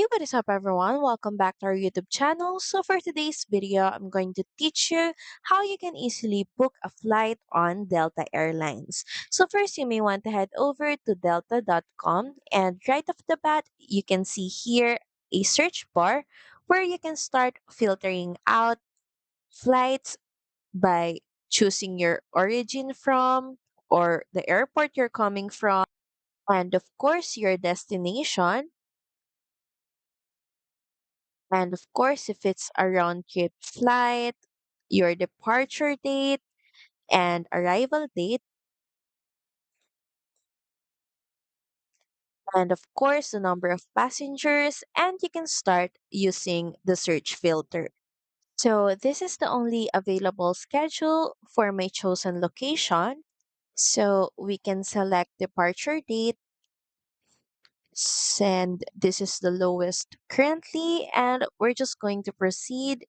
Hey, what is up, everyone? Welcome back to our YouTube channel. So, for today's video, I'm going to teach you how you can easily book a flight on Delta Airlines. So, first, you may want to head over to delta.com, and right off the bat, you can see here a search bar where you can start filtering out flights by choosing your origin from or the airport you're coming from, and of course, your destination. And of course, if it's a round trip flight, your departure date and arrival date, and of course, the number of passengers, and you can start using the search filter. So, this is the only available schedule for my chosen location. So, we can select departure date, and this is the lowest currently, and we're just going to proceed.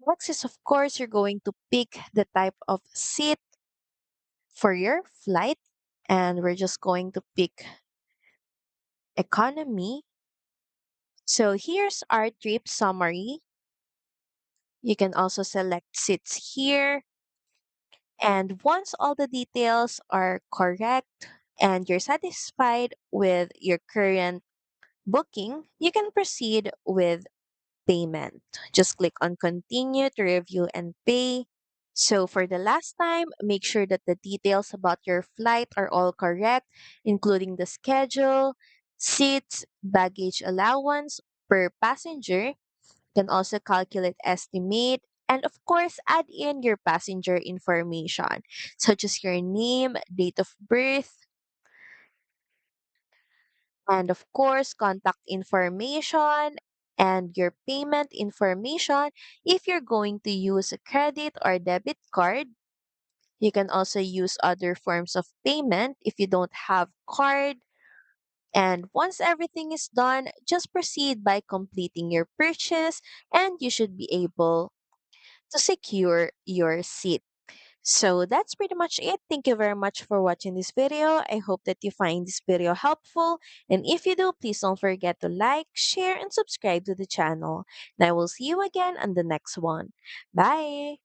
Next is, of course, you're going to pick the type of seat for your flight, and we're just going to pick economy. So here's our trip summary. You can also select seats here, and once all the details are correct and you're satisfied with your current booking, you can proceed with payment. Just click on continue to review and pay. So for the last time, make sure that the details about your flight are all correct, including the schedule, seats, baggage allowance per passenger. You can also calculate estimate and of course add in your passenger information such as your name, date of birth, and of course contact information and your payment information. If you're going to use a credit or debit card, you can also use other forms of payment if you don't have card. And once everything is done, just proceed by completing your purchase and you should be able to secure your seat. So that's pretty much it. Thank you very much for watching this video. I hope that you find this video helpful. And if you do, please don't forget to like, share, and subscribe to the channel. And I will see you again on the next one. Bye!